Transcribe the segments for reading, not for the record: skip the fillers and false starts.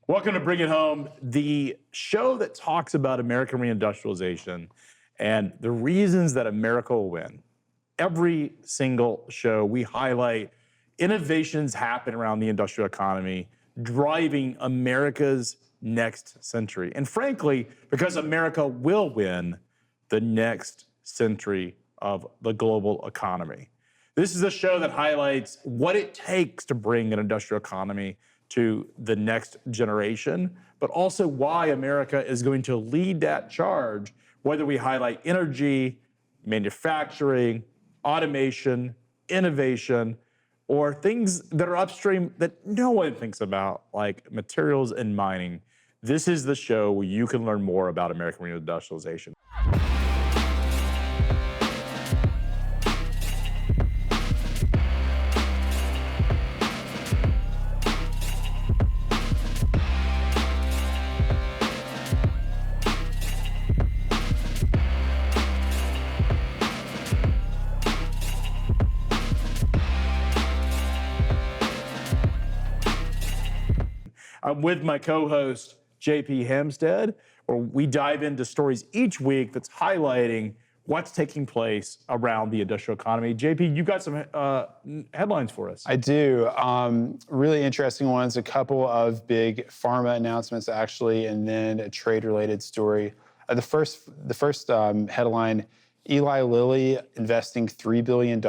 Welcome to Bring It Home, the show that talks about American reindustrialization and the reasons that America will win. Every single show, we highlight innovations happen around the industrial economy, driving America's next century. And frankly, because America will win the next century of the global economy. This is a show that highlights what it takes to bring an industrial economy to the next generation, but also why America is going to lead that charge, whether we highlight energy, manufacturing, automation, innovation, or things that are upstream that no one thinks about, like materials and mining. This is the show where you can learn more about American reindustrialization. I'm with my co-host, JP Hempstead, where we dive into stories each week that's highlighting what's taking place around the industrial economy. JP, you got some headlines for us. I do. Really interesting ones, a couple of big pharma announcements, actually, and then a trade-related story. The first headline, Eli Lilly investing $3 billion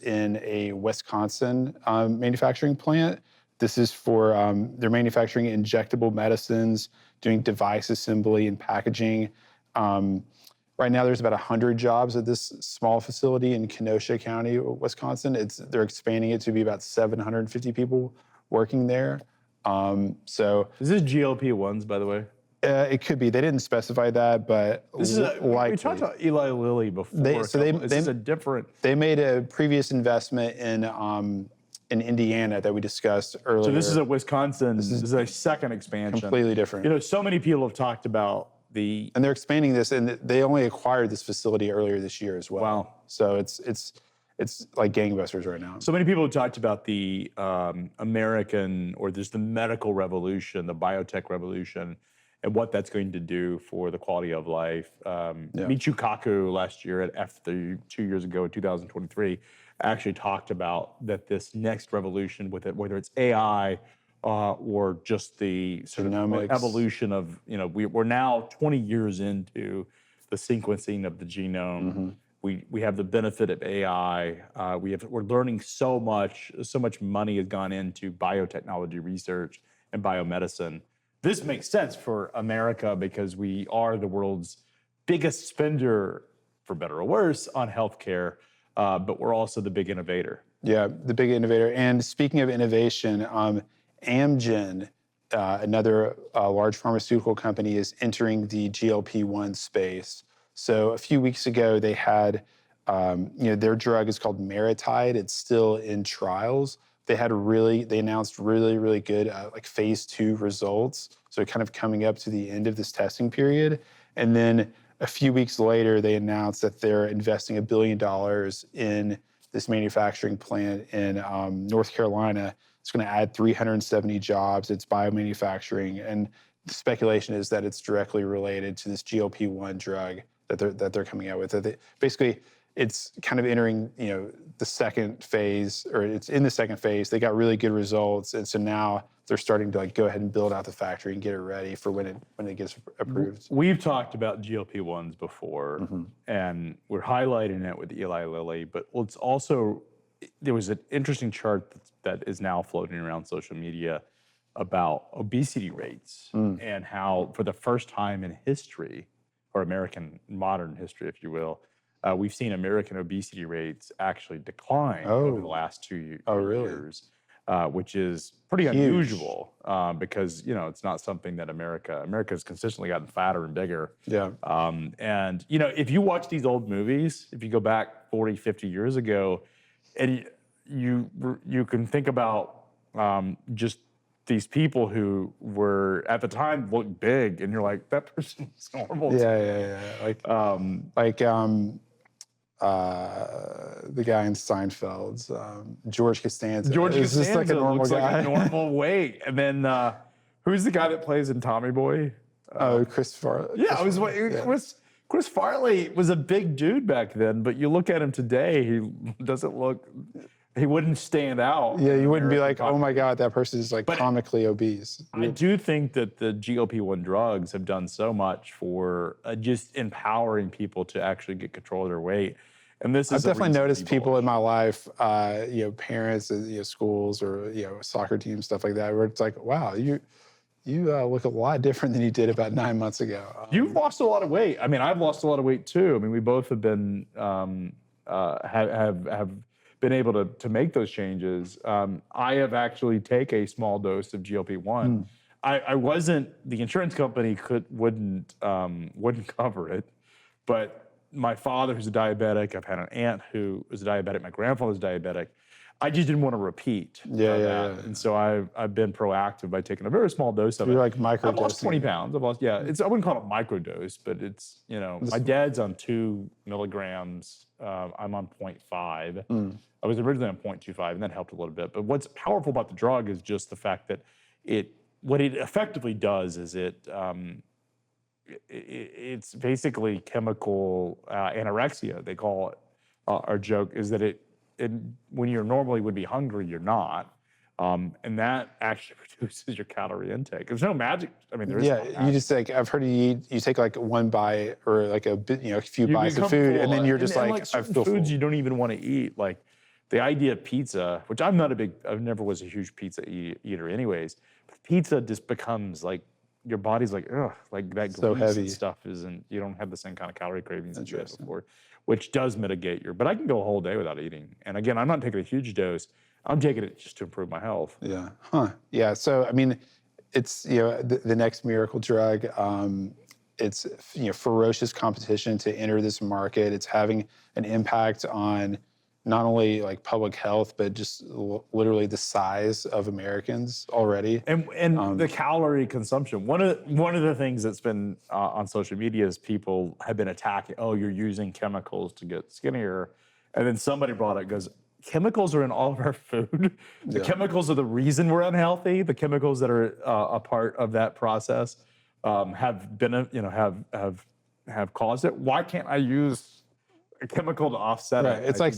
in a Wisconsin manufacturing plant. This is for, they're manufacturing injectable medicines, doing device assembly and packaging. Right now, there's about 100 jobs at this small facility in Kenosha County, Wisconsin. They're expanding it to be about 750 people working there. So is this GLP-1s, by the way? It could be. They didn't specify that, but this is we talked about Eli Lilly before. Is this a different? They made a previous investment in Indiana that we discussed earlier. So this is a Wisconsin, this is a second expansion. Completely different. You know, so many people have talked about and they're expanding this, and they only acquired this facility earlier this year as well. Wow. So it's like gangbusters right now. So many people have talked about the American, or there's the medical revolution, the biotech revolution, and what that's going to do for the quality of life. Michio Kaku last year at F3, 2 years ago in 2023, actually talked about that this next revolution with it, whether it's AI or just the sort Genomics. of evolution of, we're now 20 years into the sequencing of the genome. Mm-hmm. We have the benefit of AI. We're learning so much money has gone into biotechnology research and biomedicine. This makes sense for America because we are the world's biggest spender, for better or worse, on healthcare. But we're also the big innovator. Yeah, the big innovator. And speaking of innovation, Amgen, another large pharmaceutical company, is entering the GLP-1 space. So a few weeks ago, they had, their drug is called Maritide. It's still in trials. They announced really good phase 2 results. So kind of coming up to the end of this testing period. And then a few weeks later, they announced that they're investing $1 billion in this manufacturing plant in North Carolina. It's going to add 370 jobs. It's biomanufacturing, and the speculation is that it's directly related to this GLP-1 drug that they're coming out with. Basically, it's kind of entering the second phase, or it's in the second phase. They got really good results, and so now they're starting to go ahead and build out the factory and get it ready for when it gets approved. We've talked about GLP-1s before, mm-hmm. and we're highlighting it with Eli Lilly, but it's also, there was an interesting chart that is now floating around social media about obesity rates and how, for the first time in history, or American modern history, if you will, we've seen American obesity rates actually decline over the last 2 years. Oh, really? Which is pretty unusual because, it's not something that America's consistently gotten fatter and bigger. Yeah. And, if you watch these old movies, if you go back 40, 50 years ago, and you can think about just these people who were, at the time, looked big, and you're like, that person's normal. Yeah. The guy in Seinfeld's, George Costanza. George Costanza just like a normal looks guy. like a normal weight. And then Who's the guy that plays in Tommy Boy? Oh, Chris Farley. Yeah, Chris Farley was a big dude back then, but you look at him today, he doesn't look. He wouldn't stand out. Yeah, you wouldn't be like, American oh my God, that person is like comically obese. I do think that the GLP-1 drugs have done so much for just empowering people to actually get control of their weight. And this is I've definitely noticed people in my life, parents, schools or soccer teams, stuff like that, where it's like, wow, you look a lot different than you did about 9 months ago. You've lost a lot of weight. I mean, I've lost a lot of weight too. I mean, we both have been have been able to make those changes. I have actually take a small dose of GLP-1. I wasn't. The insurance company wouldn't cover it, but my father, who's a diabetic, I've had an aunt who was a diabetic, my grandfather's diabetic. I just didn't want to repeat. Yeah. And so I've been proactive by taking a very small dose of it. You're like microdosing. I've lost 20 pounds. I wouldn't call it microdose, but it's, my dad's on 2 milligrams. I'm on 0.5. I was originally on 0.25, and that helped a little bit. But what's powerful about the drug is just the fact that what it effectively does is it's basically chemical anorexia, they call it. Our joke is that when you're normally would be hungry, you're not. And that actually reduces your calorie intake. There's no magic. I mean, there is. Yeah, you just like, I've heard you take like one bite or like a bit, a few bites of food, and then you're just like I feel foods full. you don't even want to eat. Like the idea of pizza, which I never was a huge pizza eater anyways. But pizza just becomes like, your body's like, ugh, like that so grease heavy. And stuff you don't have the same kind of calorie cravings that you had before, which does mitigate but I can go a whole day without eating. And again, I'm not taking a huge dose. I'm taking it just to improve my health. Yeah. Yeah. So, I mean, it's, the next miracle drug. It's, ferocious competition to enter this market. It's having an impact on not only like public health, but just literally the size of Americans already. And the calorie consumption. One of the things that's been on social media is people have been attacking, oh, you're using chemicals to get skinnier. And then somebody brought it, goes, chemicals are in all of our food. The chemicals are the reason we're unhealthy. The chemicals that are a part of that process have been, have caused it. Why can't I use a chemical to offset it? It's like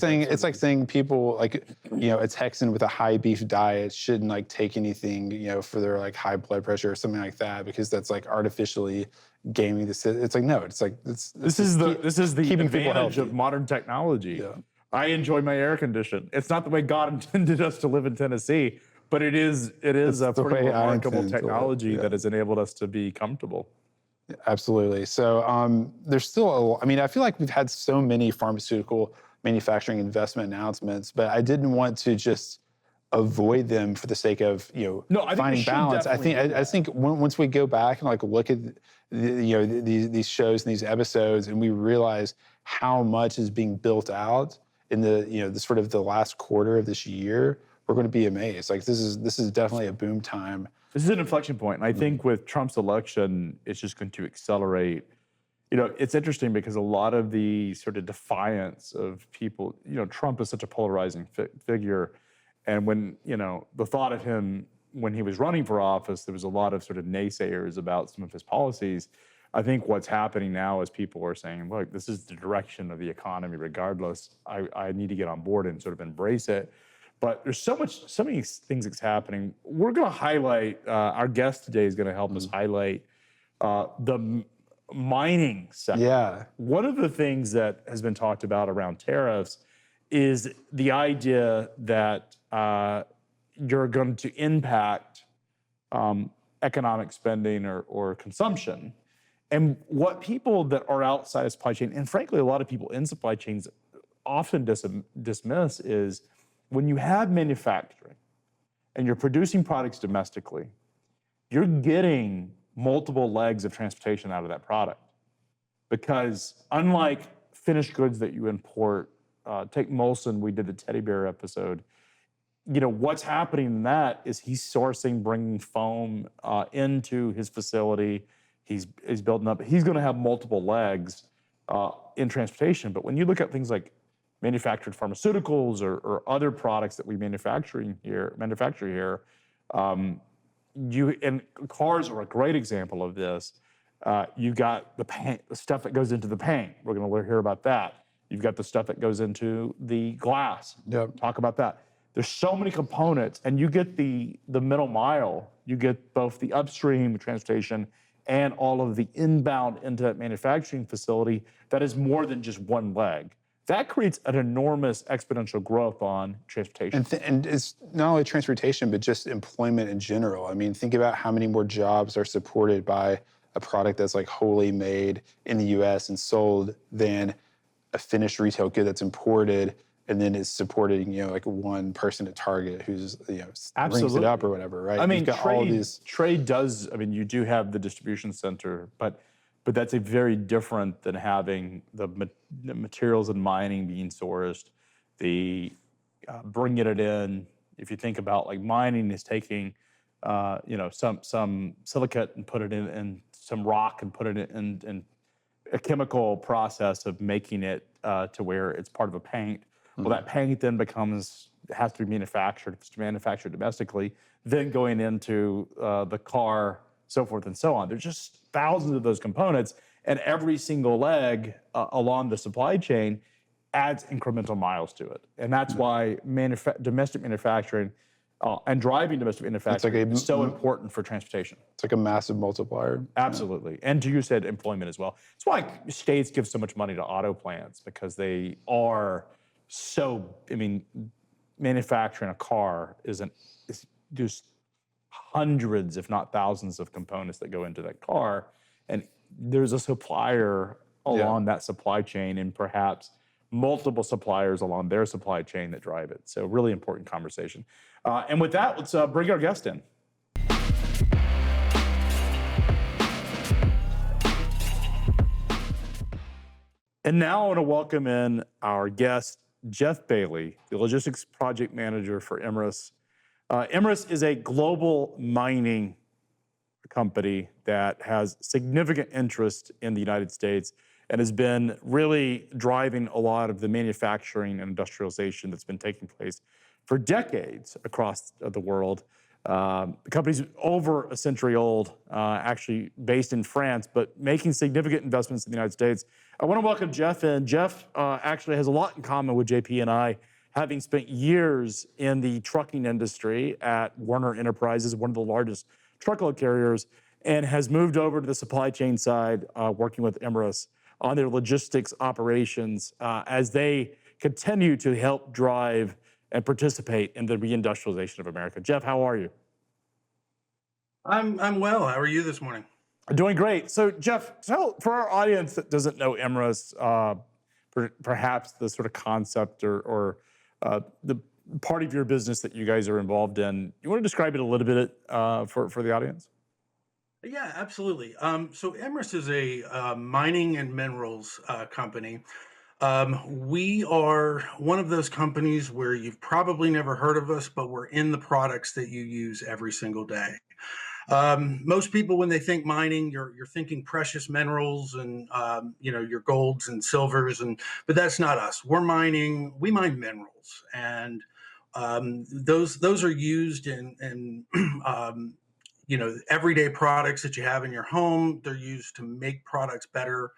saying people like, a Texan with a high beef diet shouldn't like take anything, for their like high blood pressure or something like that, because that's like artificially gaming the system. It's like, no, it's like, this is the advantage of modern technology. Yeah. I enjoy my air condition. It's not the way God intended us to live in Tennessee, but it is a pretty remarkable technology that has enabled us to be comfortable. Absolutely. So there's still I feel like we've had so many pharmaceutical manufacturing investment announcements, but I didn't want to just avoid them for the sake of finding balance. I think once we go back and like look at these shows and these episodes, and we realize how much is being built out in the sort of the last quarter of this year, we're going to be amazed. Like this is definitely a boom time. This is an inflection point, and I think with Trump's election, it's just going to accelerate. It's interesting because a lot of the sort of defiance of people, Trump is such a polarizing figure, and when, the thought of him when he was running for office, there was a lot of sort of naysayers about some of his policies. I think what's happening now is people are saying, look, this is the direction of the economy regardless. I need to get on board and sort of embrace it. But there's so many things that's happening. We're going to highlight, our guest today is going to help us highlight the mining sector. Yeah. One of the things that has been talked about around tariffs is the idea that you're going to impact economic spending or consumption. And what people that are outside of supply chain, and frankly, a lot of people in supply chains often dismiss is when you have manufacturing and you're producing products domestically, you're getting multiple legs of transportation out of that product. Because unlike finished goods that you import, take Molson, we did the teddy bear episode, what's happening in that is he's sourcing, bringing foam into his facility. He's building up. He's going to have multiple legs in transportation. But when you look at things like manufactured pharmaceuticals or other products that we manufacture here, and cars are a great example of this. You got the paint, the stuff that goes into the paint. We're going to hear about that. You've got the stuff that goes into the glass. Yep. Talk about that. There's so many components, and you get the middle mile. You get both the upstream transportation and all of the inbound into that manufacturing facility that is more than just one leg. That creates an enormous exponential growth on transportation. And it's not only transportation, but just employment in general. I mean, think about how many more jobs are supported by a product that's like wholly made in the US and sold than a finished retail good that's imported and then is supporting, like one person at Target who's, rings it up or whatever, right? I mean, You've got all these... trade does, I mean, you do have the distribution center, but that's a very different than having the materials and mining being sourced, the bringing it in. If you think about like mining is taking, some silicate and put it in some rock and put it in a chemical process of making it to where it's part of a paint. Well, that paint then has to be manufactured. It's manufactured domestically, then going into the car, so forth and so on. There's just thousands of those components, and every single leg along the supply chain adds incremental miles to it. And that's why domestic manufacturing and driving domestic manufacturing is so important for transportation. It's like a massive multiplier. Absolutely. And you said employment as well. It's why states give so much money to auto plants, because they are so, manufacturing a car is just hundreds, if not thousands of components that go into that car. And there's a supplier along that supply chain and perhaps multiple suppliers along their supply chain that drive it. So really important conversation. And with that, let's bring our guest in. And now I want to welcome in our guest, Geoff Bailey, the logistics project manager for Imerys. Imerys is a global mining company that has significant interest in the United States and has been really driving a lot of the manufacturing and industrialization that's been taking place for decades across the world. The company's over a century old, actually based in France, but making significant investments in the United States. I want to welcome Geoff in. Geoff actually has a lot in common with JP and I, having spent years in the trucking industry at Werner Enterprises, one of the largest truckload carriers, and has moved over to the supply chain side, working with Imerys on their logistics operations as they continue to help drive and participate in the reindustrialization of America. Geoff, how are you? I'm well. How are you this morning? Doing great. So, Geoff, tell for our audience that doesn't know Imerys, perhaps the sort of concept or the part of your business that you guys are involved in. You want to describe it a little bit for the audience? Yeah, absolutely. So Imerys is a mining and minerals company. We are one of those companies where you've probably never heard of us, but we're in the products that you use every single day. Most people, when they think mining, you're thinking precious minerals and your golds and silvers, but that's not us. We mine minerals, and those are used in everyday products that you have in your home. They're used to make products better.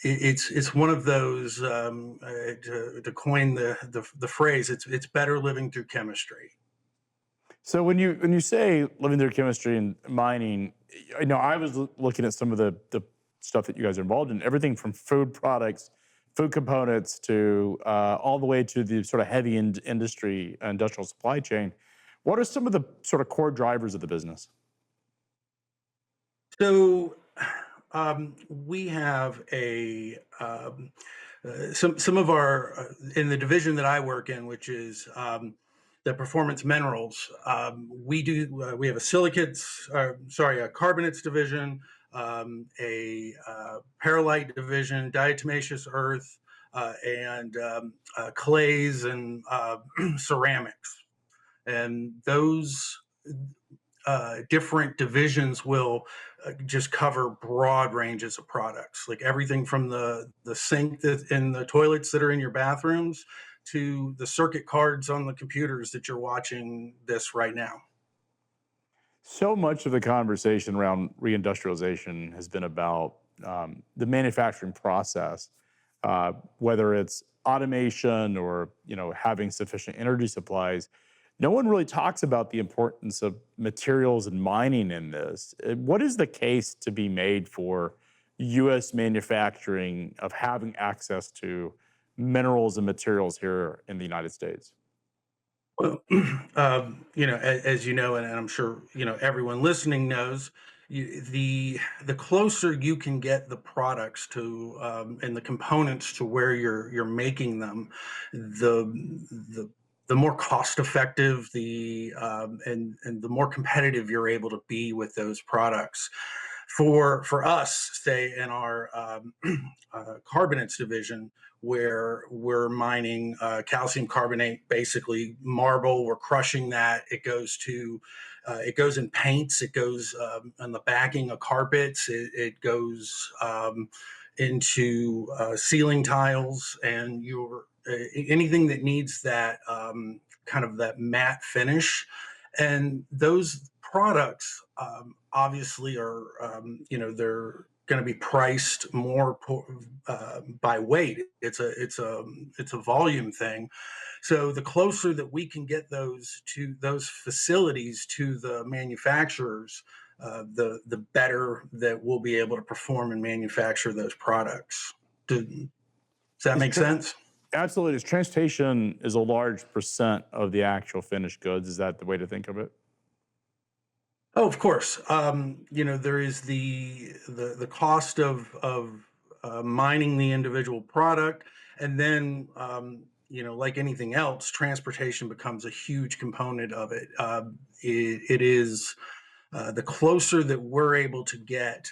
It's one of those, to coin the phrase, it's better living through chemistry. So when you say living through chemistry and mining, I was looking at some of the stuff that you guys are involved in, everything from food products, food components, to all the way to the sort of heavy industry, industrial supply chain. What are some of the sort of core drivers of the business? So we have some of our in the division that I work in, which is the performance minerals. We have a carbonates division, a perlite division, diatomaceous earth, and clays and ceramics. And those different divisions will just cover broad ranges of products, like everything from the sink in the toilets that are in your bathrooms to the circuit cards on the computers that you're watching this right now. So much of the conversation around reindustrialization has been about the manufacturing process, whether it's automation or having sufficient energy supplies. No one really talks about the importance of materials and mining in this. What is the case to be made for U.S. manufacturing of having access to minerals and materials here in the United States? Well, as you know, and I'm sure everyone listening knows, the closer you can get the products to and the components to where you're making them, the the the more cost effective and the more competitive you're able to be with those products. For us, say in our carbonates division, where we're mining calcium carbonate, basically marble. We're crushing that. It goes in paints. It goes in the backing of carpets. It goes into ceiling tiles, and anything that needs that kind of that matte finish. And those products obviously are, they're going to be priced more by weight. It's a volume thing. So the closer that we can get those facilities to the manufacturers, the better that we'll be able to perform and manufacture those products. Does that Is make tra- sense? Absolutely. Is transportation is a large percent of the actual finished goods? Is that the way to think of it? Oh, of course. There is the cost of mining the individual product, and then like anything else, transportation becomes a huge component of it. It is the closer that we're able to get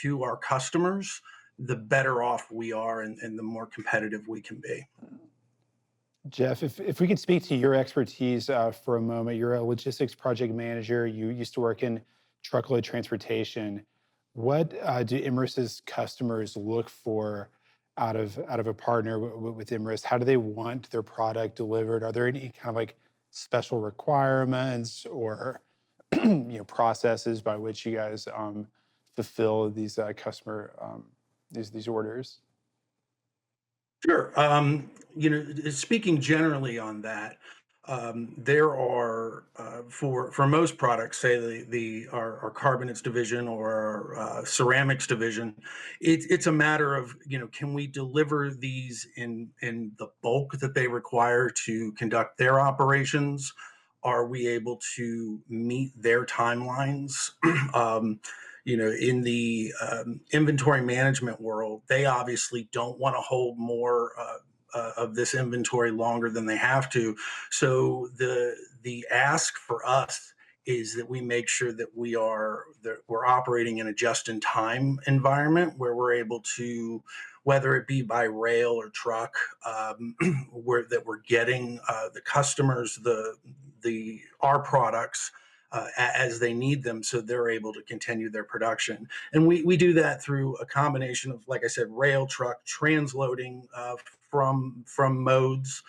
to our customers, the better off we are, and the more competitive we can be. Geoff, if we could speak to your expertise for a moment, you're a logistics project manager. You used to work in truckload transportation. What do Imerys's customers look for out of a partner with Imerys? How do they want their product delivered? Are there any kind of like special requirements or processes by which you guys fulfill these customer these orders? Sure. Speaking generally on that, there are for most products, say our carbonates division or our ceramics division, it's a matter of can we deliver these in the bulk that they require to conduct their operations? Are we able to meet their timelines? In the inventory management world, they obviously don't want to hold more of this inventory longer than they have to. So the ask for us is that we make sure that we're operating in a just-in-time environment where we're able to, whether it be by rail or truck, we're getting the customers our products as they need them, so they're able to continue their production. And we do that through a combination of, like I said, rail, truck, transloading from modes,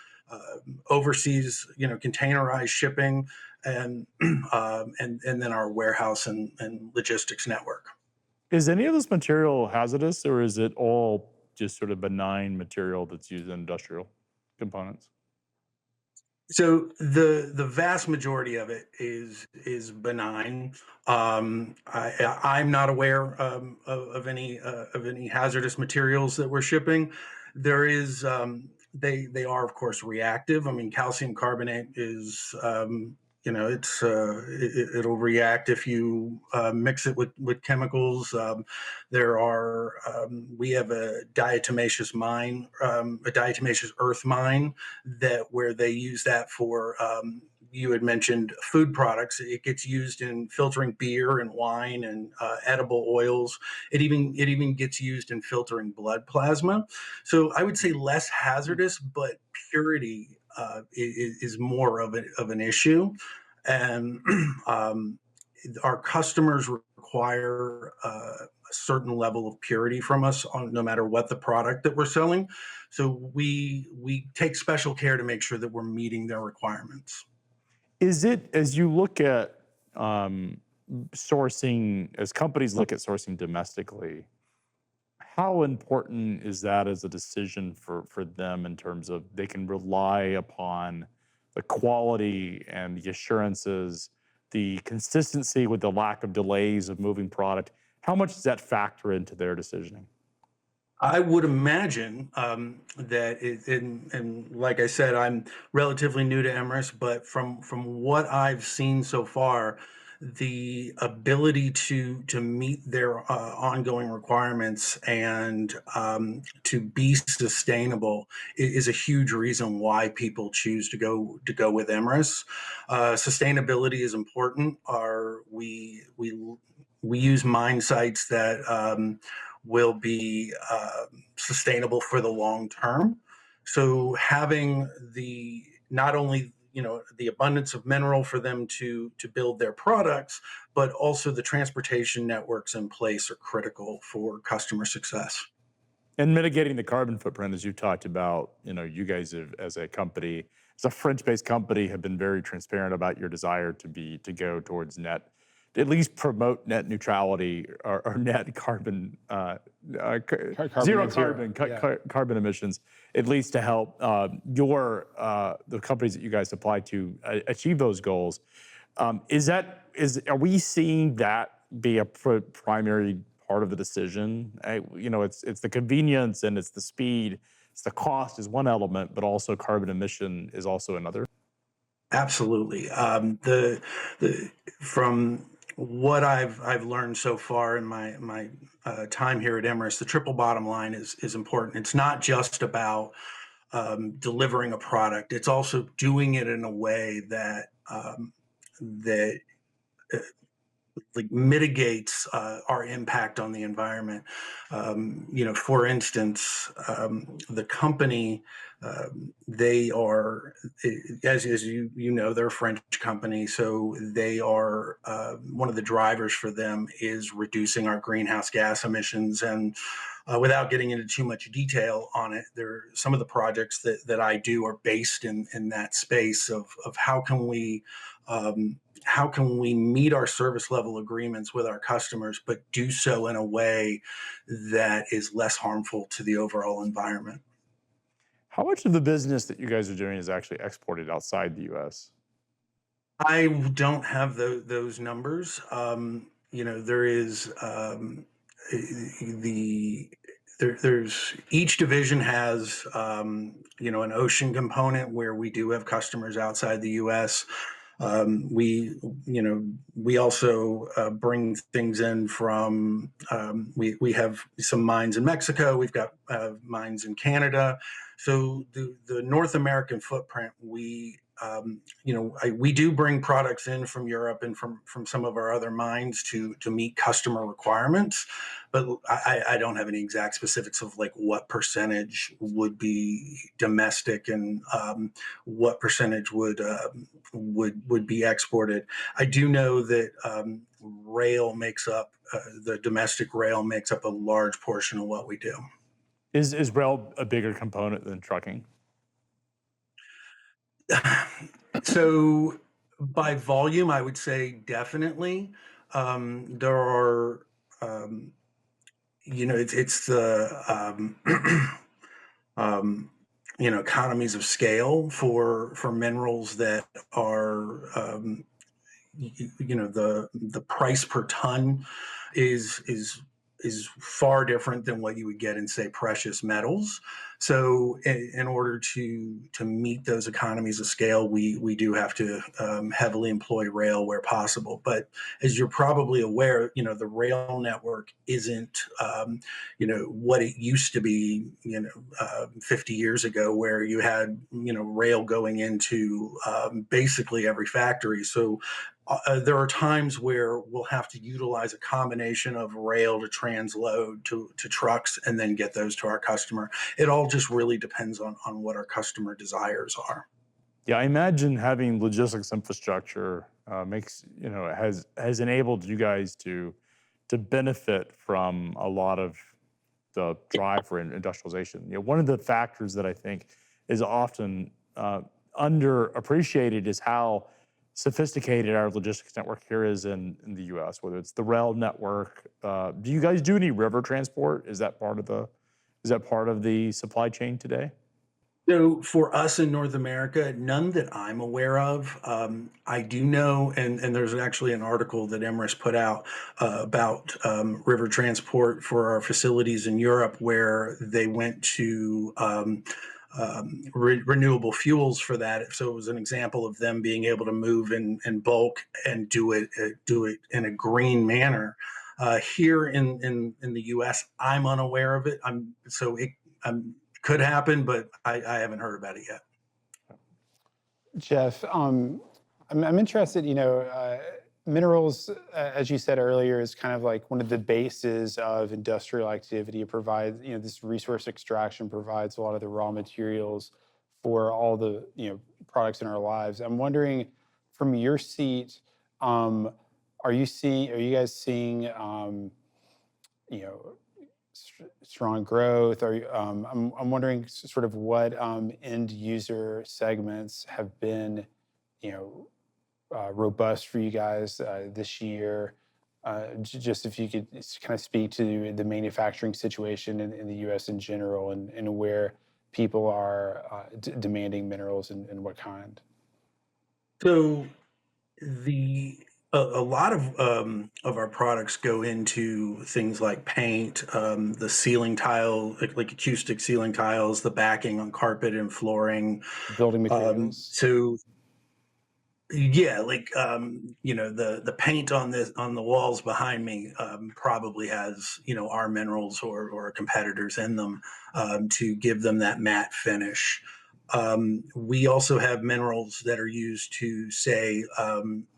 overseas, containerized shipping, and and then our warehouse and logistics network. Is any of this material hazardous, or is it all just sort of benign material that's used in industrial components? So the vast majority of it is benign. I'm not aware of any hazardous materials that we're shipping. There is they are of course reactive. I mean, calcium carbonate is it'll react if you mix it with chemicals. We have a diatomaceous mine, a diatomaceous earth mine where they use that for you had mentioned food products. It gets used in filtering beer and wine and edible oils. It even gets used in filtering blood plasma. So I would say less hazardous, but purity is more of an issue. And our customers require a certain level of purity from us no matter what the product that we're selling. So we take special care to make sure that we're meeting their requirements. Is it, as you look at sourcing, as companies look at sourcing domestically, how important is that as a decision for them in terms of they can rely upon the quality and the assurances, the consistency with the lack of delays of moving product? How much does that factor into their decisioning? I would imagine that and like I said, I'm relatively new to Imerys, but from what I've seen so far, the ability to meet their ongoing requirements and to be sustainable is a huge reason why people choose to go with Imerys. Sustainability is important. We use mine sites that will be sustainable for the long term. So having the not only the abundance of mineral for them to build their products, but also the transportation networks in place are critical for customer success. And mitigating the carbon footprint, as you talked about, you guys have, as a company, as a French-based company, have been very transparent about your desire to go towards net, at least promote net neutrality or net carbon, zero carbon, carbon emissions, at least to help the companies that you guys supply to achieve those goals. Are we seeing that be a primary part of the decision? It's the convenience and it's the speed, it's the cost is one element, but also carbon emission is also another. Absolutely. From what I've learned so far in my time here at Imerys, the triple bottom line is important. It's not just about delivering a product; it's also doing it in a way that like mitigates our impact on the environment. For instance, the company, they are, as they're a French company, so they are one of the drivers for them is reducing our greenhouse gas emissions. And without getting into too much detail on it, some of the projects that I do are based in that space of how can we meet our service level agreements with our customers, but do so in a way that is less harmful to the overall environment? How much of the business that you guys are doing is actually exported outside the U.S.? I don't have those numbers. There is there's each division has an ocean component where we do have customers outside the U.S. We also bring things in from we have some mines in Mexico. We've got mines in Canada. So the North American footprint, we do bring products in from Europe and from some of our other mines to meet customer requirements, but I don't have any exact specifics of like what percentage would be domestic and what percentage would be exported. I do know that rail makes up the domestic rail makes up a large portion of what we do. Is rail a bigger component than trucking? So by volume, I would say definitely. There are, it's the, economies of scale for minerals that are, the price per ton is far different than what you would get in, say, precious metals. So in order to meet those economies of scale, we do have to heavily employ rail where possible. But as you're probably aware, the rail network isn't what it used to be 50 years ago, where you had rail going into basically every factory. So there are times where we'll have to utilize a combination of rail to transload to trucks and then get those to our customer. It all just really depends on what our customer desires are. Yeah, I imagine having logistics infrastructure has enabled you guys to benefit from a lot of the drive for industrialization. One of the factors that I think is often underappreciated is how sophisticated our logistics network here is in the U.S., whether it's the rail network. Do you guys do any river transport? Is that part of the supply chain today? So for us in North America, none that I'm aware of. I do know, and there's actually an article that Imerys put out about river transport for our facilities in Europe, where they went to renewable fuels for that. So it was an example of them being able to move in bulk and do it in a green manner. Here in the U.S., I'm unaware of it. I'm could happen, but I haven't heard about it yet. Geoff, I'm interested, minerals, as you said earlier, is kind of like one of the bases of industrial activity. It provides, this resource extraction provides a lot of the raw materials for all the, products in our lives. I'm wondering, from your seat, are you guys seeing, strong growth? I'm wondering sort of what end user segments have been, robust for you guys this year. Just if you could kind of speak to the manufacturing situation in the U.S. in general, and where people are demanding minerals and what kind. So the a lot of our products go into things like paint, the ceiling tile, like acoustic ceiling tiles, the backing on carpet and flooring. Building materials. So yeah, like the paint on the walls behind me probably has our minerals or competitors in them to give them that matte finish. We also have minerals that are used to, say,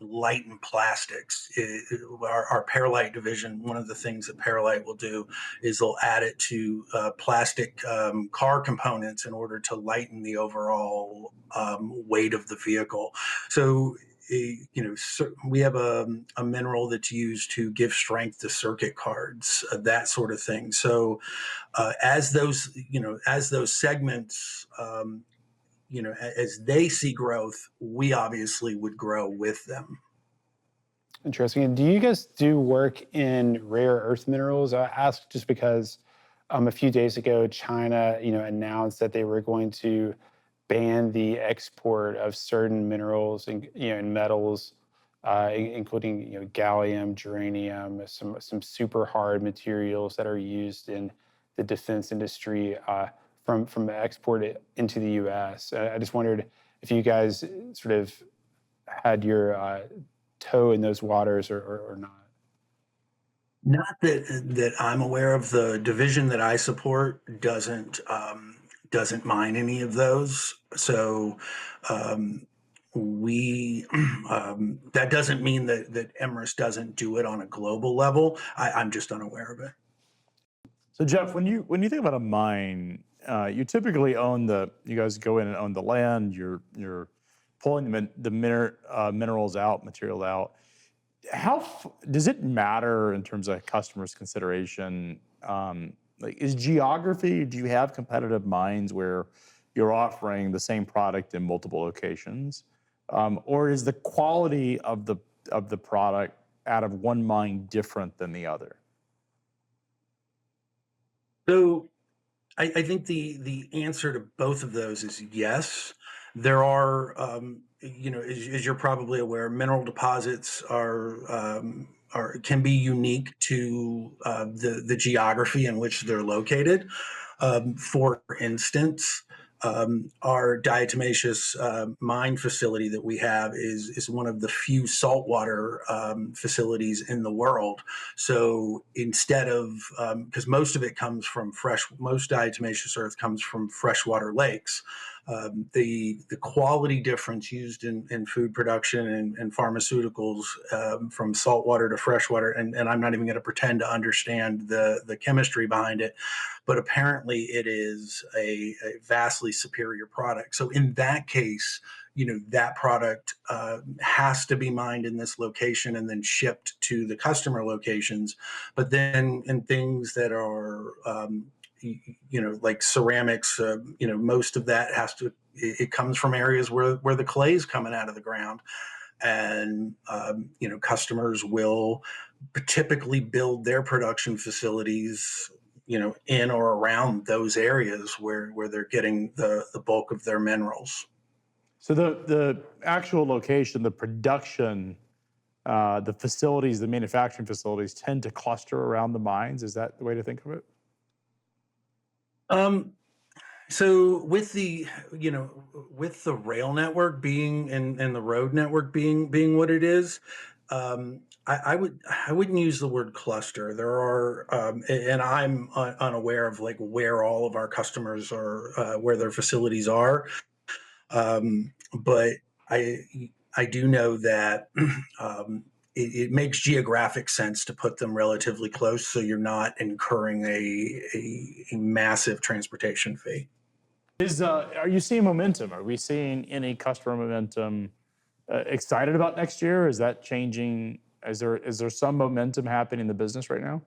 lighten plastics. Our Paralite division, one of the things that Paralite will do is they'll add it to plastic car components in order to lighten the overall weight of the vehicle. So we have a mineral that's used to give strength to circuit cards, that sort of thing. So as those segments, as they see growth, we obviously would grow with them. Interesting. And do you guys do work in rare earth minerals? I asked just because a few days ago, China, announced that they were going to ban the export of certain minerals and metals, including gallium, germanium, some super hard materials that are used in the defense industry from export into the U.S. I just wondered if you guys sort of had your toe in those waters or not. Not that I'm aware of. The division that I support doesn't mine any of those. So we that doesn't mean that Imerys doesn't do it on a global level. I'm just unaware of it. So Geoff, when you think about a mine, you typically you guys go in and own the land. You're pulling the materials out. Does it matter in terms of customers' consideration? Like, is geography? Do you have competitive mines where you're offering the same product in multiple locations, or is the quality of the product out of one mine different than the other? So I think the answer to both of those is yes. There are, as you're probably aware, mineral deposits can be unique to the geography in which they're located. For instance, our diatomaceous mine facility that we have is one of the few saltwater facilities in the world. So instead of, because most of it comes from most diatomaceous earth comes from freshwater lakes. The quality difference used in food production and pharmaceuticals from saltwater to freshwater, and I'm not even going to pretend to understand the chemistry behind it, but apparently it is a vastly superior product. So in that case, that product has to be mined in this location and then shipped to the customer locations. But then in things that are like ceramics, most of that it comes from areas where the clay is coming out of the ground. and customers will typically build their production facilities in or around those areas where they're getting the bulk of their minerals. So the actual location, the production, the facilities, the manufacturing facilities tend to cluster around the mines. Is that the way to think of it? So with the rail network being and the road network being what it is, I wouldn't use the word cluster. There are, and I'm unaware of like where all of our customers are, where their facilities are. But I do know that it makes geographic sense to put them relatively close, so you're not incurring a massive transportation fee. Are you seeing momentum? Are we seeing any customer momentum? Excited about next year? Is that changing? Is there some momentum happening in the business right now?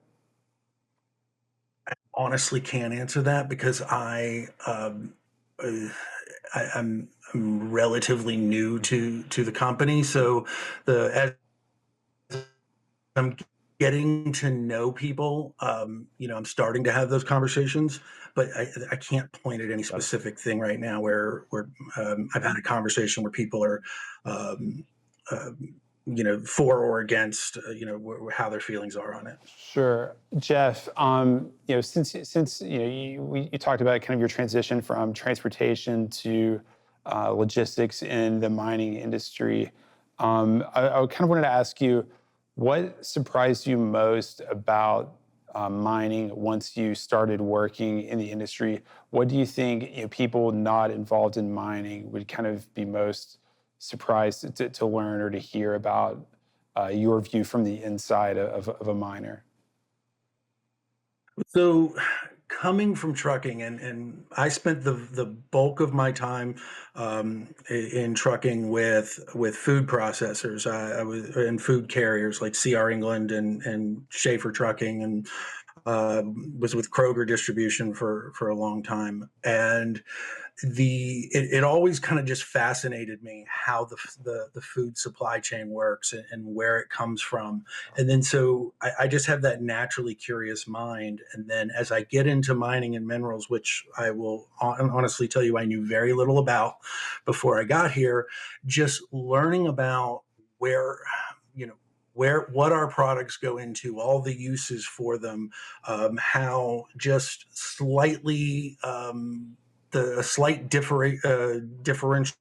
Honestly can't answer that because I'm relatively new to the company, so as I'm getting to know people, I'm starting to have those conversations, but I can't point at any specific thing right now where I've had a conversation where people are, um, for or against, how their feelings are on it. Sure, Geoff. Since you talked about kind of your transition from transportation to logistics in the mining industry, I kind of wanted to ask you, what surprised you most about mining once you started working in the industry? What do you think people not involved in mining would kind of be most surprised to learn or to hear about your view from the inside of a miner? So coming from trucking and I spent the bulk of my time in trucking with food processors. I was in food carriers like CR England and Schaefer Trucking, and was with Kroger distribution for a long time. And it always kind of just fascinated me how the food supply chain works and where it comes from. And then so I just have that naturally curious mind. And then as I get into mining and minerals, which I will honestly tell you I knew very little about before I got here, just learning about where you know what our products go into, all the uses for them, how just slightly a slight differential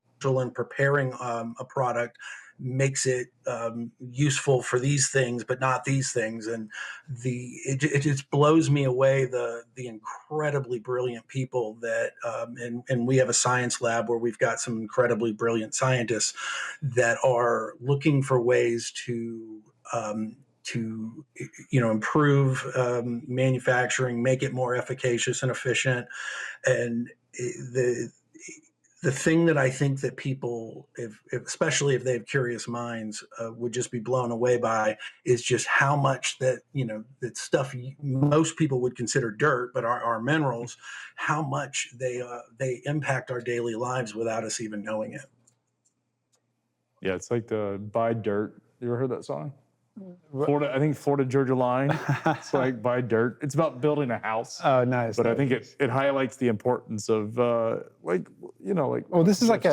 in preparing a product makes it useful for these things, but not these things. And it just blows me away the incredibly brilliant people that and we have a science lab where we've got some incredibly brilliant scientists that are looking for ways to improve manufacturing, make it more efficacious and efficient. And the thing that I think that people, especially if they have curious minds, would just be blown away by is just how much that stuff most people would consider dirt, but our minerals, how much they impact our daily lives without us even knowing it. Yeah, it's like the Buy Dirt. You ever heard that song? Florida, I think Florida Georgia Line. It's like Buy Dirt. It's about building a house. Oh, nice. But I think it highlights the importance of like. Well, this is like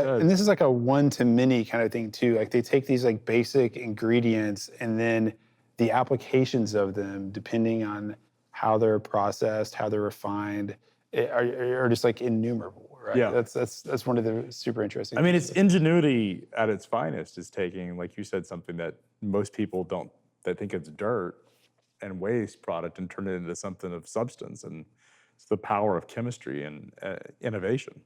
a one to many kind of thing too. Like they take these like basic ingredients and then the applications of them, depending on how they're processed, how they're refined, are just like innumerable, right? Yeah. That's one of the super interesting. I mean, it's ingenuity at its finest. Is taking, like you said, something that most people don't. They think it's dirt and waste product and turn it into something of substance. And it's the power of chemistry and innovation.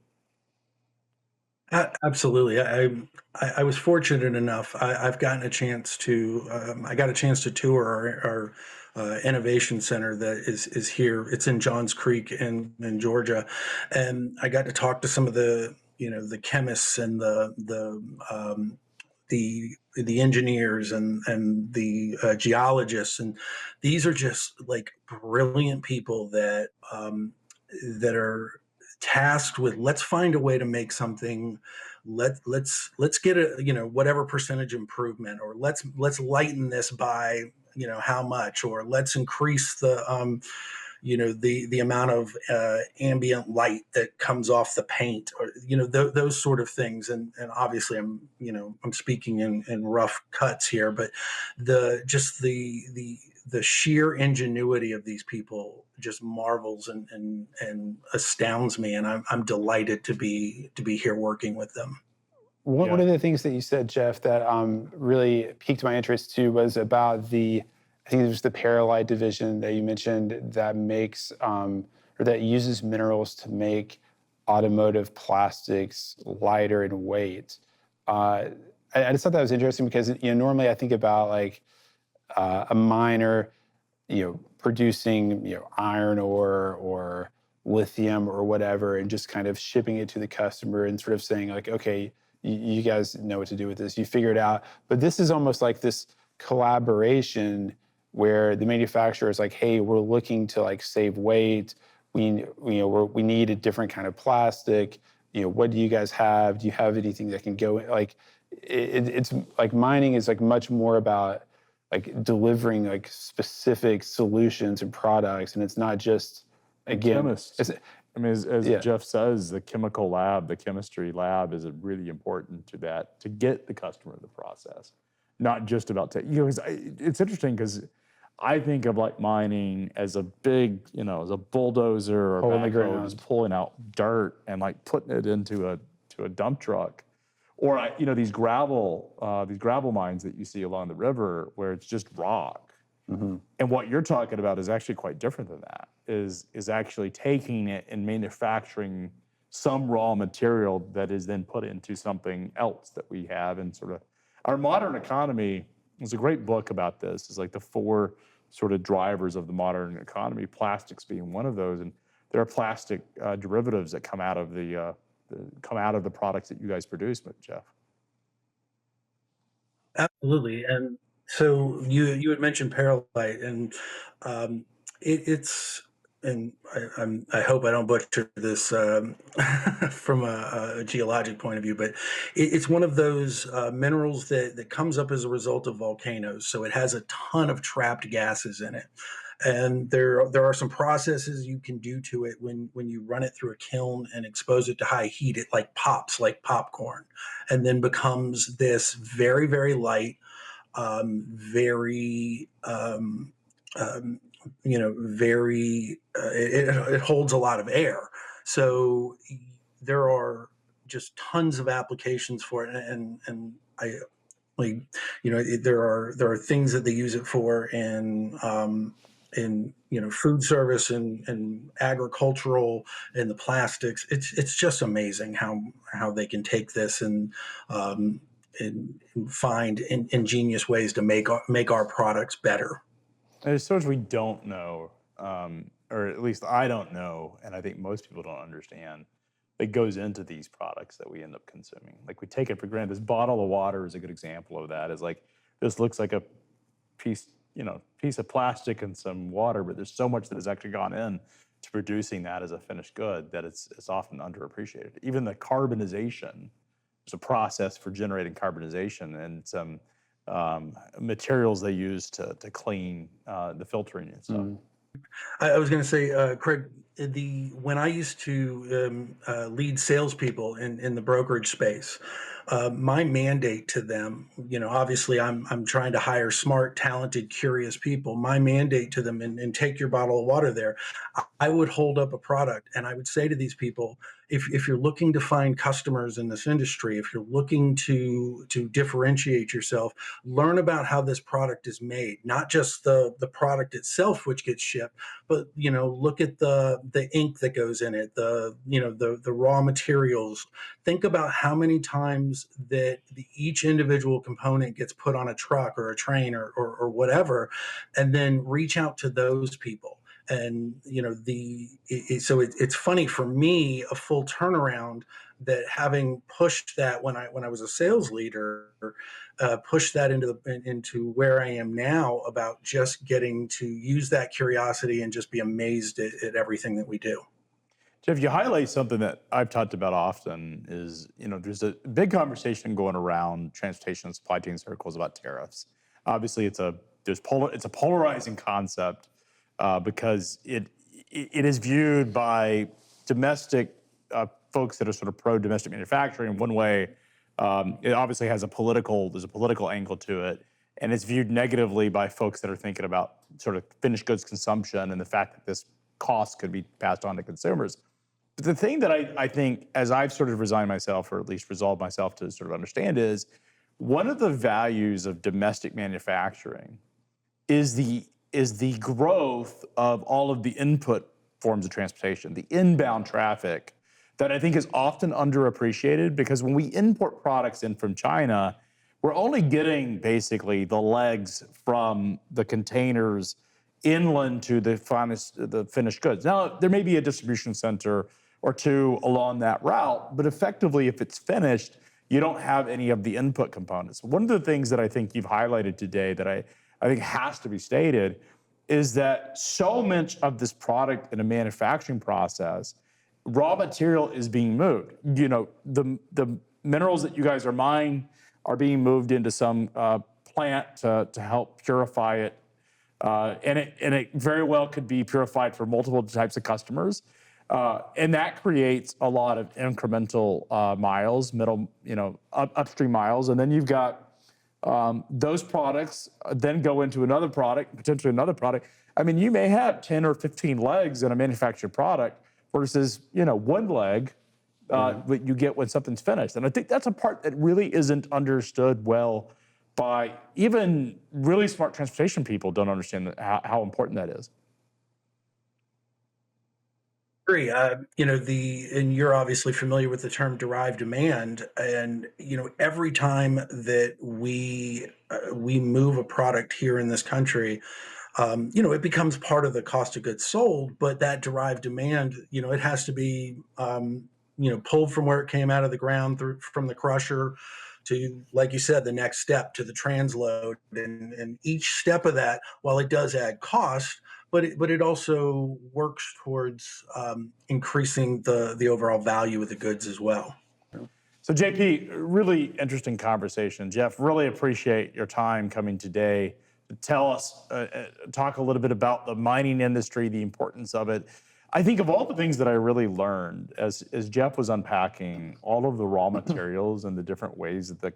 Absolutely. I was fortunate enough. I've gotten a chance to. I got a chance to tour our innovation center that is here. It's in Johns Creek in Georgia, and I got to talk to some of the chemists and the engineers and the geologists, and these are just like brilliant people that are tasked with let's find a way to make something let's get a, whatever percentage improvement, or let's lighten this by, how much, or let's increase the amount of ambient light that comes off the paint, or those sort of things. And obviously I'm speaking in rough cuts here, but the sheer ingenuity of these people just marvels and astounds me, and I'm delighted to be here working with them. One of the things that you said, Geoff, that really piqued my interest too was about I think it was the Paralite division that you mentioned that makes or that uses minerals to make automotive plastics lighter in weight. I just thought that was interesting because normally I think about like a miner, producing iron ore or lithium or whatever, and just kind of shipping it to the customer and sort of saying like, okay, you guys know what to do with this, you figure it out. But this is almost like this collaboration where the manufacturer is like, hey, we're looking to like save weight. We need a different kind of plastic. What do you guys have? Do you have anything that can go like? It's like mining is like much more about like delivering like specific solutions and products, and it's not just again. Chemists. I mean, as Yeah. Geoff says, the chemical lab, the chemistry lab is really important to that, to get the customer the process, not just about it's interesting because I think of like mining as a big, as a bulldozer or Hole in the backhoe ground. just pulling out dirt and like putting it into a dump truck, or these gravel mines that you see along the river where it's just rock. Mm-hmm. And what you're talking about is actually quite different than that. Is actually taking it and manufacturing some raw material that is then put into something else that we have. And sort of our modern economy, there's a great book about this. It's like the 4 sort of drivers of the modern economy, plastics being one of those. And there are plastic derivatives that come out of the products that you guys produce, but Geoff. Absolutely. And so you had mentioned Paralite, and it's and I hope I don't butcher this from a geologic point of view, but it's one of those minerals that comes up as a result of volcanoes. So it has a ton of trapped gases in it, and there are some processes you can do to it when you run it through a kiln and expose it to high heat. It like pops like popcorn, and then becomes this very, very light, very very it holds a lot of air. So there are just tons of applications for it, and I like there are things that they use it for in food service and agricultural and the plastics. It's just amazing how they can take this um, and find ingenious ways to make our products better. There's so much we don't know, or at least I don't know, and I think most people don't understand, that goes into these products that we end up consuming. Like we take it for granted. This bottle of water is a good example of that. Is like, this looks like a piece of plastic and some water, but there's so much that has actually gone in to producing that as a finished good that it's often underappreciated. Even the carbonization, there's a process for generating carbonization and some materials they use to clean the filtering and stuff. I was going to say, Craig, when I used to lead salespeople in the brokerage space, my mandate to them, obviously I'm trying to hire smart, talented, curious people. My mandate to them, and take your bottle of water there, I would hold up a product and I would say to these people, if you're looking to find customers in this industry, if you're looking to differentiate yourself, learn about how this product is made, not just the product itself, which gets shipped, but look at the ink that goes in it, the raw materials. Think about how many times that each individual component gets put on a truck or a train or whatever, and then reach out to those people. And so it's funny for me, a full turnaround, that having pushed that when I was a sales leader, pushed that into where I am now, about just getting to use that curiosity and just be amazed at everything that we do. Jeff, you highlight something that I've talked about often is, there's a big conversation going around transportation and supply chain circles about tariffs. Obviously, it's a polarizing concept because it is viewed by domestic folks that are sort of pro-domestic manufacturing in one way. It obviously there's a political angle to it, and it's viewed negatively by folks that are thinking about sort of finished goods consumption and the fact that this cost could be passed on to consumers. But the thing that I think, as I've sort of resigned myself, or at least resolved myself to sort of understand, is one of the values of domestic manufacturing is the growth of all of the input forms of transportation, the inbound traffic that I think is often underappreciated, because when we import products in from China, we're only getting basically the legs from the containers inland to the finished goods. Now, there may be a distribution center or two along that route, but effectively, if it's finished, you don't have any of the input components. One of the things that I think you've highlighted today that I think has to be stated is that so much of this product in a manufacturing process, raw material is being moved. The minerals that you guys are mining are being moved into some plant to help purify it. And it very well could be purified for multiple types of customers. And that creates a lot of incremental miles, upstream miles. And then you've got those products then go into another product, potentially another product. I mean, you may have 10 or 15 legs in a manufactured product versus, one leg that you get when something's finished. And I think that's a part that really isn't understood well by even really smart transportation people. Don't understand how important that is. Agree. And you're obviously familiar with the term derived demand, and every time that we move a product here in this country, it becomes part of the cost of goods sold. But that derived demand, it has to be, pulled from where it came out of the ground from the crusher to, like you said, the next step to the transload, and each step of that, while it does add cost, but it also works towards increasing the overall value of the goods as well. So JP, really interesting conversation. Geoff, really appreciate your time coming today to tell us, talk a little bit about the mining industry, the importance of it. I think of all the things that I really learned as Geoff was unpacking all of the raw materials and the different ways that the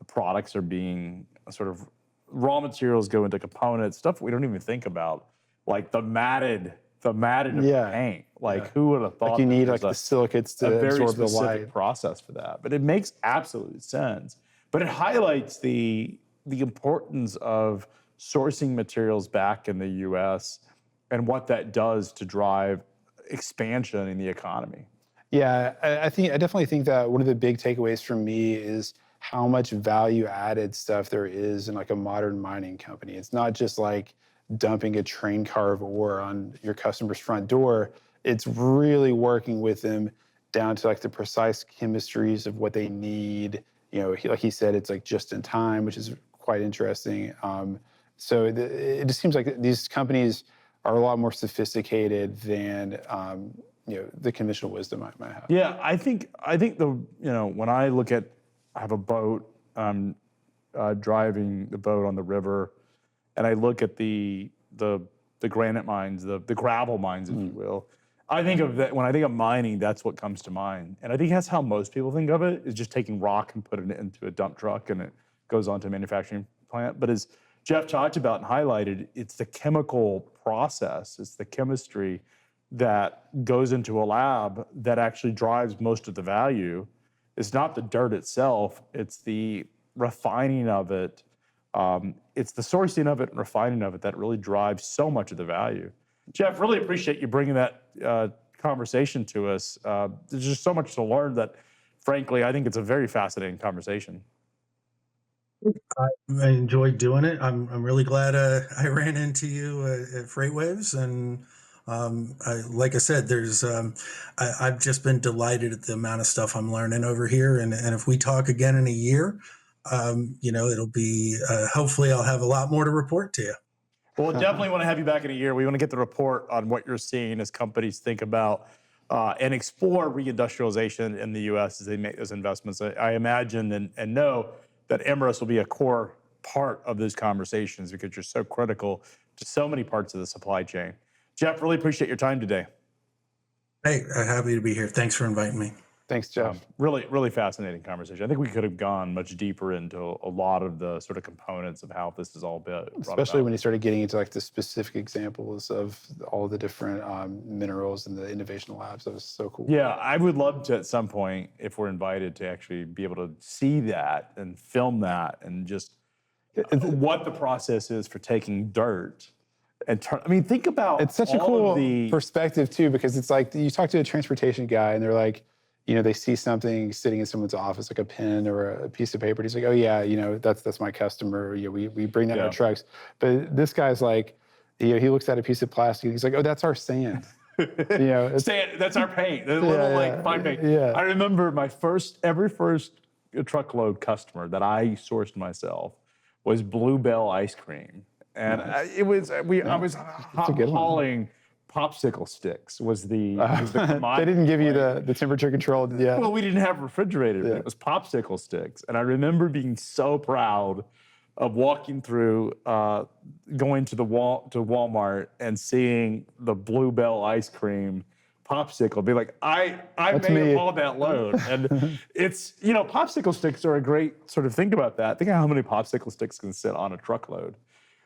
products are being sort of, raw materials go into components, stuff we don't even think about, like the matted paint. Who would have thought you need the silicates to absorb the light process for that? But it makes absolute sense. But it highlights the importance of sourcing materials back in the U.S. and what that does to drive expansion in the economy. Yeah, I definitely think that one of the big takeaways from me is how much value added stuff there is in a modern mining company. It's not just dumping a train car of ore on your customer's front door. It's really working with them down to the precise chemistries of what they need. Like he said, it's just in time, which is quite interesting. So it just seems like these companies are a lot more sophisticated than the conventional wisdom I might have. Yeah, I think when I look at, I have a boat, driving the boat on the river, and I look at the granite mines, the gravel mines, if you will. I think of that when I think of mining. That's what comes to mind, and I think that's how most people think of it: is just taking rock and putting it into a dump truck, and it goes onto a manufacturing plant. But as Geoff talked about and highlighted, it's the chemical process, it's the chemistry that goes into a lab that actually drives most of the value. It's not the dirt itself; it's the refining of it. It's the sourcing of it and refining of it that really drives so much of the value. Geoff, really appreciate you bringing that conversation to us. There's just so much to learn that, frankly, I think it's a very fascinating conversation. I enjoyed doing it. I'm really glad I ran into you at FreightWaves, and like I said, I've just been delighted at the amount of stuff I'm learning over here. And if we talk again in a year, it'll be hopefully I'll have a lot more to report to you. Well, definitely want to have you back in a year. We want to get the report on what you're seeing as companies think about and explore reindustrialization in the U.S. as they make those investments. I imagine and know that Imerys will be a core part of those conversations because you're so critical to so many parts of the supply chain. Geoff, really appreciate your time today. Hey, happy to be here. Thanks for inviting me. Thanks, Geoff. Really, really fascinating conversation. I think we could have gone much deeper into a lot of the sort of components of how this is all built. Especially when you started getting into like the specific examples of all the different minerals and the innovation labs. That was so cool. Yeah, I would love to at some point, if we're invited, to actually be able to see that and film that and just what the process is for taking dirt and turn. I mean, think about it's such a cool perspective too, because it's like you talk to a transportation guy and they're like, you know, they see something sitting in someone's office, like a pen or a piece of paper. And he's like, oh yeah, you know, that's my customer. You know, we bring that in our trucks. But this guy's like, you know, he looks at a piece of plastic and he's like, oh, that's our sand. You know, sand, that's our paint. The little like fine paint. Yeah. I remember my every first truckload customer that I sourced myself was Bluebell ice cream. And I was hauling popsicle sticks was the they didn't give you the temperature controlled. Yeah. Well, we didn't have refrigerators. It was popsicle sticks. And I remember being so proud of walking through, going to Walmart and seeing the Bluebell ice cream popsicle, be like, I may have hauled that load. And it's, you know, popsicle sticks are a great sort of think about that. Think of how many popsicle sticks can sit on a truckload.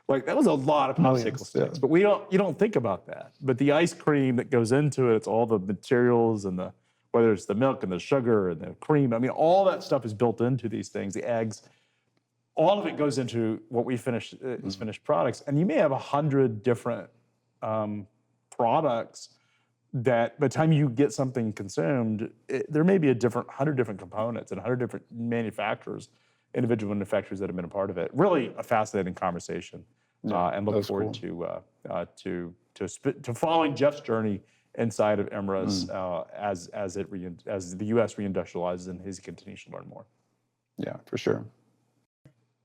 Like that was a lot of popsicle sticks, but you don't think about that. But the ice cream that goes into it, it's all the materials and whether it's the milk and the sugar and the cream. I mean, all that stuff is built into these things. The eggs, all of it goes into what we finish as finished products. And you may have 100 different products that by the time you get something consumed, there may be 100 different components and 100 different manufacturers, individual manufacturers that have been a part of it. Really a fascinating conversation, and look forward to following Geoff's journey inside of Imerys as the U.S. reindustrializes and he continues to learn more. Yeah, for sure.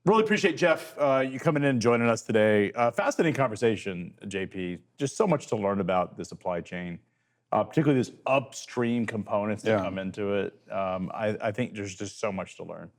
Really appreciate Geoff you coming in and joining us today. Fascinating conversation, JP. Just so much to learn about the supply chain, particularly these upstream components that come into it. I think there's just so much to learn.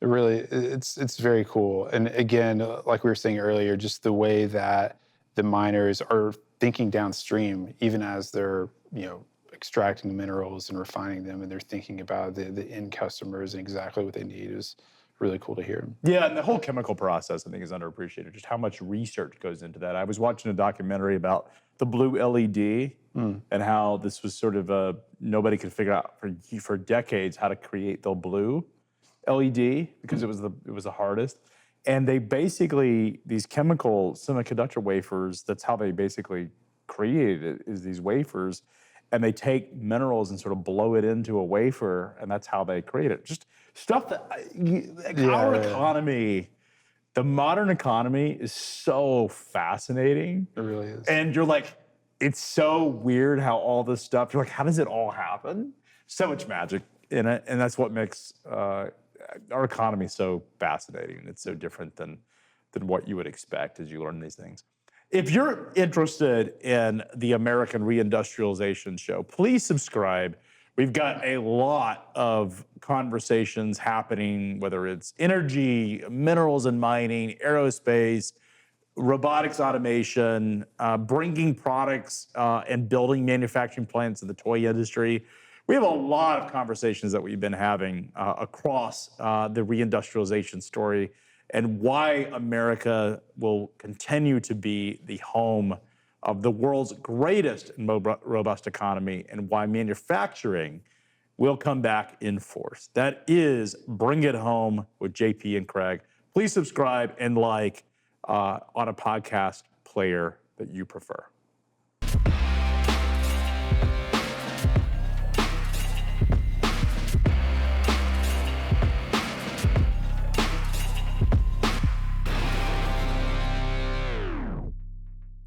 It really, it's very cool. And again, like we were saying earlier, just the way that the miners are thinking downstream, even as they're, you know, extracting the minerals and refining them, and they're thinking about the end customers and exactly what they need is really cool to hear. Yeah, and the whole chemical process, I think, is underappreciated. Just how much research goes into that. I was watching a documentary about the blue LED and how this was sort of nobody could figure out for decades how to create the blue LED because it was the hardest. And they basically, these chemical semiconductor wafers, that's how they basically created it, is these wafers. And they take minerals and sort of blow it into a wafer, and that's how they create it. Just stuff that our economy, the modern economy is so fascinating. It really is. And you're like, it's so weird how all this stuff, you're like, how does it all happen? So much magic in it. And that's what makes our economy so fascinating. It's so different than what you would expect as you learn these things. If you're interested in the American Reindustrialization Show, please subscribe. We've got a lot of conversations happening, whether it's energy, minerals and mining, aerospace, robotics automation, bringing products and building manufacturing plants in the toy industry. We have a lot of conversations that we've been having across the reindustrialization story and why America will continue to be the home of the world's greatest and robust economy, and why manufacturing will come back in force. That is Bring It Home with JP and Craig. Please subscribe and like on a podcast player that you prefer.